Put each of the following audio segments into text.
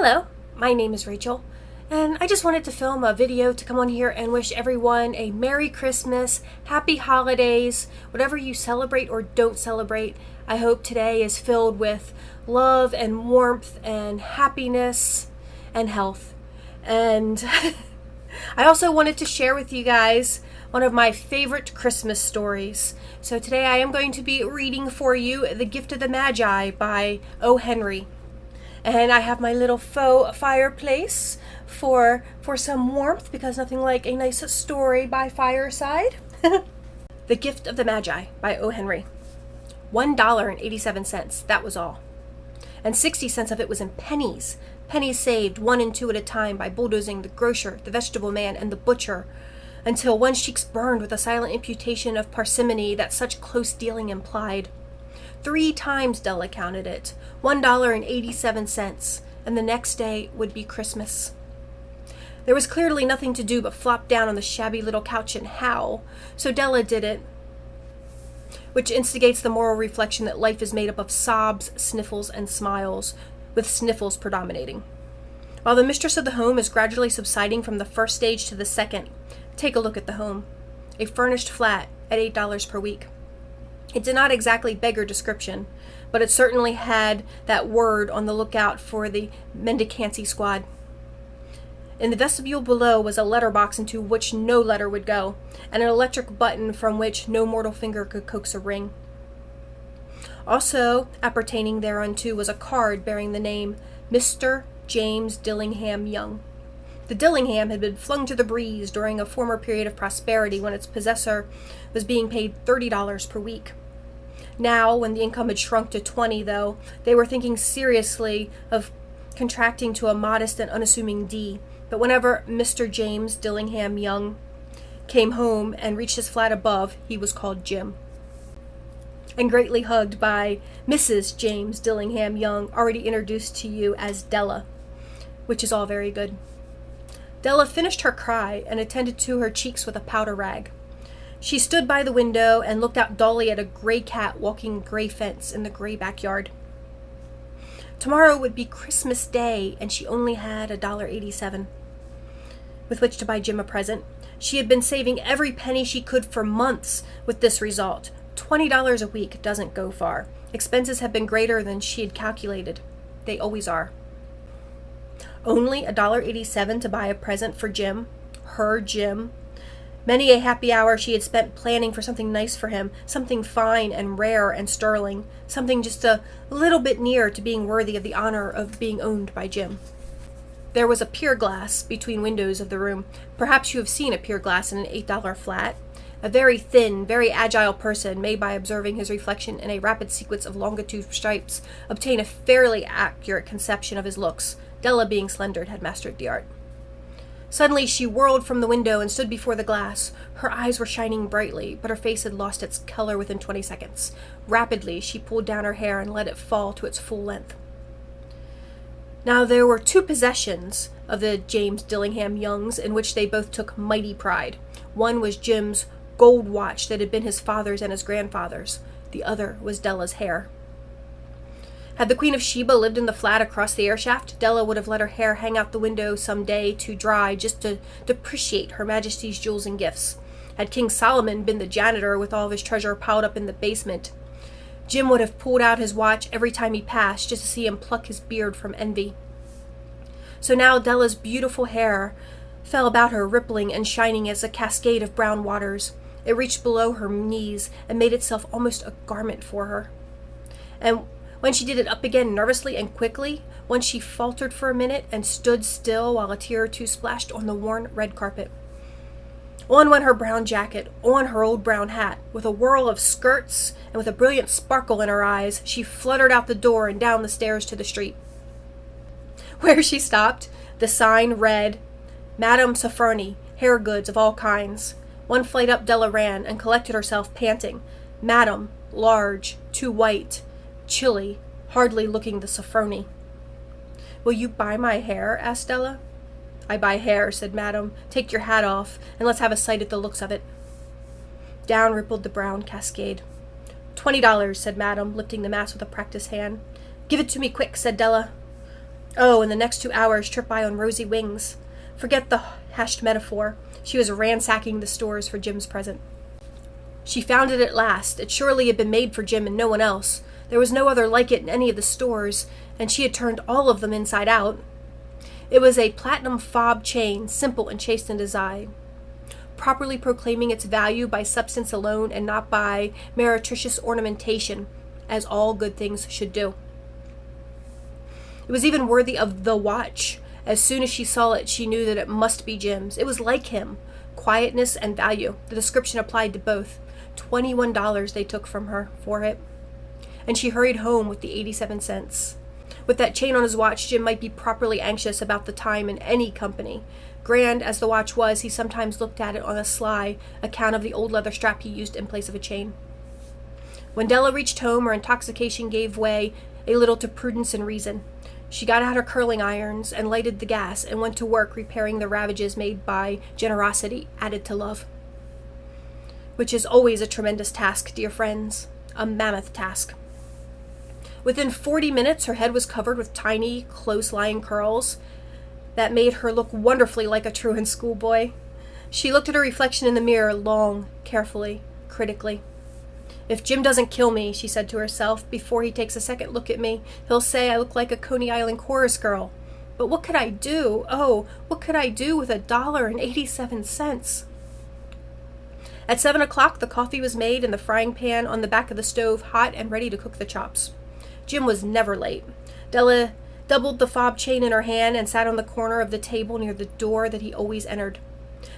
Hello, my name is Rachel, and I just wanted to film a video to come on here and wish everyone a Merry Christmas, Happy Holidays, whatever you celebrate or don't celebrate. I hope today is filled with love and warmth and happiness and health. And I also wanted to share with you guys one of my favorite Christmas stories. So today I am going to be reading for you The Gift of the Magi by O. Henry. And I have my little faux fireplace for some warmth, because nothing like a nice story by fireside. The Gift of the Magi by O. Henry. $1.87, that was all. And 60 cents of it was in pennies. Pennies saved 1 and 2 at a time by bulldozing the grocer, the vegetable man, and the butcher, until one's cheeks burned with a silent imputation of parsimony that such close dealing implied. 3 times Della counted it, $1.87, and the next day would be Christmas. There was clearly nothing to do but flop down on the shabby little couch and howl, so Della did it, which instigates the moral reflection that life is made up of sobs, sniffles, and smiles, with sniffles predominating. While the mistress of the home is gradually subsiding from the first stage to the second, take a look at the home. A furnished flat at $8 per week. It did not exactly beg her description, but it certainly had that word on the lookout for the mendicancy squad. In the vestibule below was a letterbox into which no letter would go, and an electric button from which no mortal finger could coax a ring. Also appertaining thereunto was a card bearing the name Mr. James Dillingham Young. The Dillingham had been flung to the breeze during a former period of prosperity when its possessor was being paid $30 per week. Now, when the income had shrunk to $20, though, they were thinking seriously of contracting to a modest and unassuming D. But whenever Mr. James Dillingham Young came home and reached his flat above, he was called Jim, and greatly hugged by Mrs. James Dillingham Young, already introduced to you as Della, which is all very good. Della finished her cry and attended to her cheeks with a powder rag. She stood by the window and looked out dully at a gray cat walking gray fence in the gray backyard. Tomorrow would be Christmas Day, and she only had $1.87 with which to buy Jim a present. She had been saving every penny she could for months with this result. $20 a week doesn't go far. Expenses have been greater than she had calculated. They always are. Only $1.87 to buy a present for Jim, her Jim. Many a happy hour she had spent planning for something nice for him, something fine and rare and sterling, something just a little bit near to being worthy of the honor of being owned by Jim. There was a pier glass between windows of the room. Perhaps you have seen a pier glass in an $8 flat. A very thin, very agile person may, by observing his reflection in a rapid sequence of longitude stripes, obtain a fairly accurate conception of his looks. Della, being slender, had mastered the art. Suddenly she whirled from the window and stood before the glass. Her eyes were shining brightly, but her face had lost its color within 20 seconds. Rapidly she pulled down her hair and let it fall to its full length. Now there were 2 possessions of the James Dillingham Youngs in which they both took mighty pride. One was Jim's gold watch that had been his father's and his grandfather's. The other was Della's hair. Had the Queen of Sheba lived in the flat across the air shaft, Della would have let her hair hang out the window some day to dry, just to depreciate Her Majesty's jewels and gifts. Had King Solomon been the janitor with all of his treasure piled up in the basement, Jim would have pulled out his watch every time he passed, just to see him pluck his beard from envy. So now Della's beautiful hair fell about her, rippling and shining as a cascade of brown waters. It reached below her knees and made itself almost a garment for her. And when she did it up again nervously and quickly, when she faltered for a minute and stood still while a tear or two splashed on the worn red carpet. On went her brown jacket, on her old brown hat. With a whirl of skirts and with a brilliant sparkle in her eyes, she fluttered out the door and down the stairs to the street. Where she stopped, the sign read, Madame Sofronie, hair goods of all kinds. 1 flight up Della ran and collected herself, panting. Madame, large, too white, chilly, hardly looking the Sofronie. Will you buy my hair? Asked Della. I buy hair, said Madame. Take your hat off, and let's have a sight at the looks of it. Down rippled the brown cascade. $20, said Madame, lifting the mass with a practised hand. Give it to me quick, said Della. Oh, and the next 2 hours tripped by on rosy wings. Forget the hashed metaphor. She was ransacking the stores for Jim's present. She found it at last. It surely had been made for Jim and no one else. There was no other like it in any of the stores, and she had turned all of them inside out. It was a platinum fob chain, simple and chaste in design, properly proclaiming its value by substance alone and not by meretricious ornamentation, as all good things should do. It was even worthy of the watch. As soon as she saw it, she knew that it must be Jim's. It was like him. Quietness and value. The description applied to both. $21 they took from her for it. And she hurried home with the 87 cents. With that chain on his watch, Jim might be properly anxious about the time in any company. Grand as the watch was, he sometimes looked at it on a sly account of the old leather strap he used in place of a chain. When Della reached home, her intoxication gave way a little to prudence and reason. She got out her curling irons and lighted the gas and went to work repairing the ravages made by generosity added to love. Which is always a tremendous task, dear friends. A mammoth task. Within 40 minutes, her head was covered with tiny, close-lying curls that made her look wonderfully like a truant schoolboy. She looked at her reflection in the mirror long, carefully, critically. If Jim doesn't kill me, she said to herself, before he takes a second look at me, he'll say I look like a Coney Island chorus girl. But what could I do? Oh, what could I do with $1.87? At 7 o'clock, the coffee was made and the frying pan on the back of the stove hot and ready to cook the chops. Jim was never late. Della doubled the fob chain in her hand and sat on the corner of the table near the door that he always entered.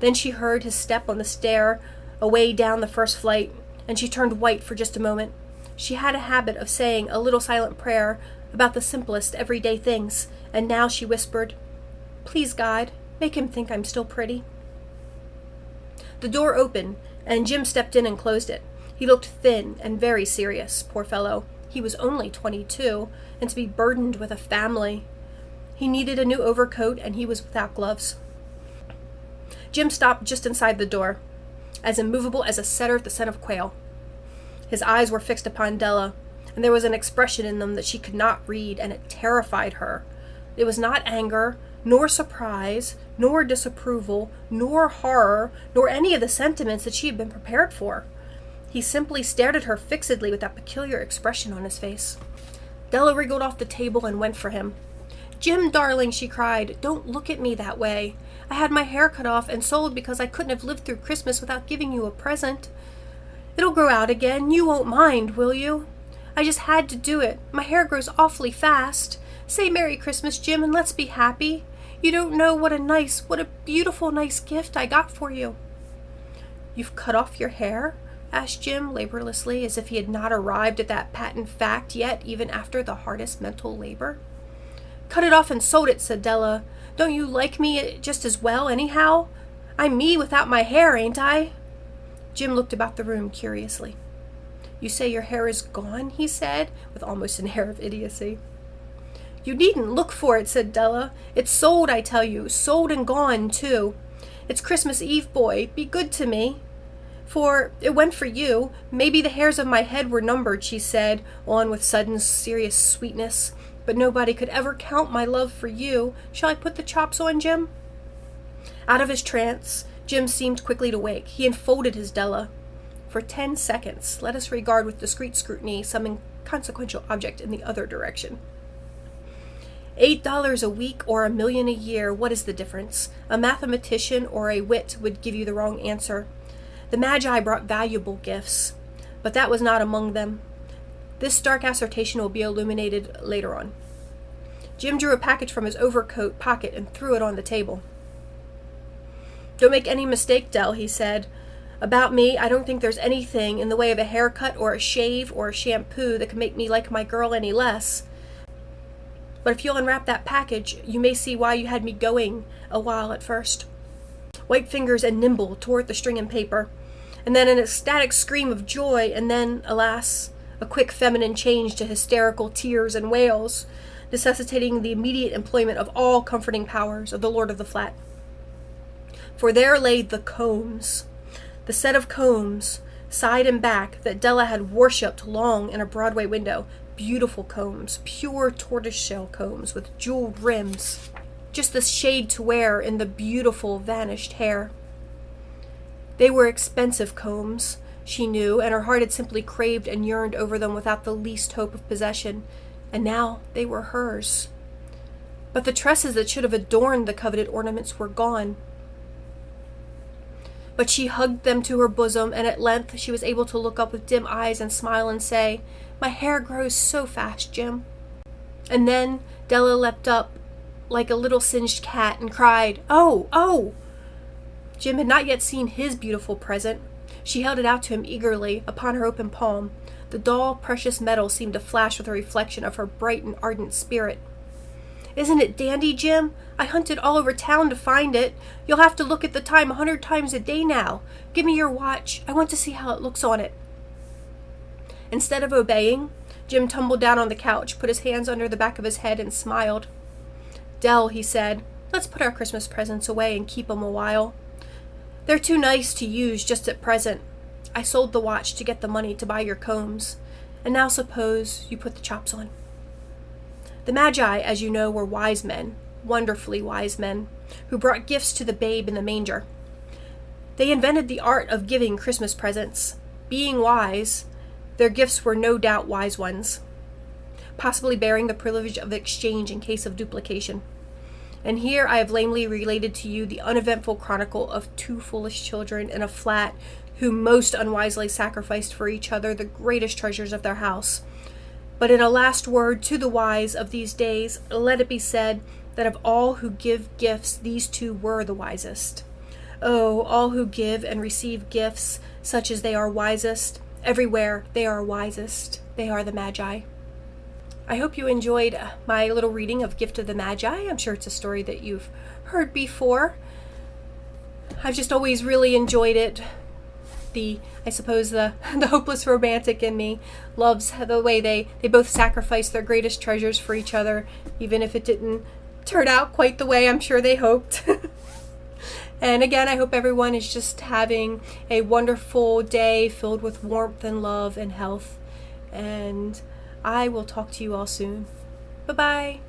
Then she heard his step on the stair away down the first flight, and she turned white for just a moment. She had a habit of saying a little silent prayer about the simplest everyday things, and now she whispered, "Please, God, make him think I'm still pretty." The door opened, and Jim stepped in and closed it. He looked thin and very serious, poor fellow. He was only 22, and to be burdened with a family. He needed a new overcoat, and he was without gloves. Jim stopped just inside the door, as immovable as a setter at the scent of quail. His eyes were fixed upon Della, and there was an expression in them that she could not read, and it terrified her. It was not anger, nor surprise, nor disapproval, nor horror, nor any of the sentiments that she had been prepared for. He simply stared at her fixedly with that peculiar expression on his face. Della wriggled off the table and went for him. "Jim, darling," she cried, "don't look at me that way. I had my hair cut off and sold because I couldn't have lived through Christmas without giving you a present. It'll grow out again. You won't mind, will you? I just had to do it. My hair grows awfully fast. Say Merry Christmas, Jim, and let's be happy. You don't know what a beautiful, nice gift I got for you." "You've cut off your hair?" asked Jim laboriously, as if he had not arrived at that patent fact yet, even after the hardest mental labor. "Cut it off and sewed it," said Della. "Don't you like me just as well, anyhow? I'm me without my hair, ain't I?" Jim looked about the room curiously. "You say your hair is gone?" he said, with almost an air of idiocy. "You needn't look for it," said Della. "It's sold, I tell you, sold and gone, too. It's Christmas Eve, boy. Be good to me. For it went for you. Maybe the hairs of my head were numbered," she said, on with sudden serious sweetness. "But nobody could ever count my love for you. Shall I put the chops on, Jim?" Out of his trance, Jim seemed quickly to wake. He enfolded his Della. For 10 seconds, let us regard with discreet scrutiny some inconsequential object in the other direction. $8 a week or $1 million a year, what is the difference? A mathematician or a wit would give you the wrong answer. The Magi brought valuable gifts, but that was not among them. This stark assertion will be illuminated later on. Jim drew a package from his overcoat pocket and threw it on the table. "Don't make any mistake, Dell," he said. "About me, I don't think there's anything in the way of a haircut or a shave or a shampoo that can make me like my girl any less. But if you'll unwrap that package, you may see why you had me going a while at first." White fingers and nimble tore at the string and paper, and then an ecstatic scream of joy, and then, alas, a quick feminine change to hysterical tears and wails, necessitating the immediate employment of all comforting powers of the lord of the flat. For there lay the combs, the set of combs, side and back, that Della had worshipped long in a Broadway window, beautiful combs, pure tortoiseshell combs with jeweled rims, just the shade to wear in the beautiful vanished hair. They were expensive combs, she knew, and her heart had simply craved and yearned over them without the least hope of possession, and now they were hers. But the tresses that should have adorned the coveted ornaments were gone. But she hugged them to her bosom, and at length she was able to look up with dim eyes and smile and say, "My hair grows so fast, Jim." And then Della leapt up like a little singed cat and cried, "Oh, oh!" Jim had not yet seen his beautiful present. She held it out to him eagerly upon her open palm. The dull, precious metal seemed to flash with a reflection of her bright and ardent spirit. "Isn't it dandy, Jim? I hunted all over town to find it. You'll have to look at the time 100 times a day now. Give me your watch. I want to see how it looks on it." Instead of obeying, Jim tumbled down on the couch, put his hands under the back of his head, and smiled. "Dell," he said, "let's put our Christmas presents away and keep 'em a while. They're too nice to use just at present. I sold the watch to get the money to buy your combs, and now suppose you put the chops on." The Magi, as you know, were wise men, wonderfully wise men, who brought gifts to the babe in the manger. They invented the art of giving Christmas presents. Being wise, their gifts were no doubt wise ones, possibly bearing the privilege of exchange in case of duplication. And here I have lamely related to you the uneventful chronicle of two foolish children in a flat who most unwisely sacrificed for each other the greatest treasures of their house. But in a last word to the wise of these days, let it be said that of all who give gifts, these two were the wisest. Oh, all who give and receive gifts, such as they are wisest, everywhere they are wisest. They are the Magi. I hope you enjoyed my little reading of Gift of the Magi. I'm sure it's a story that you've heard before. I've just always really enjoyed it. I suppose the hopeless romantic in me loves the way they both sacrificed their greatest treasures for each other, even if it didn't turn out quite the way I'm sure they hoped. And again, I hope everyone is just having a wonderful day filled with warmth and love and health. And I will talk to you all soon. Bye-bye.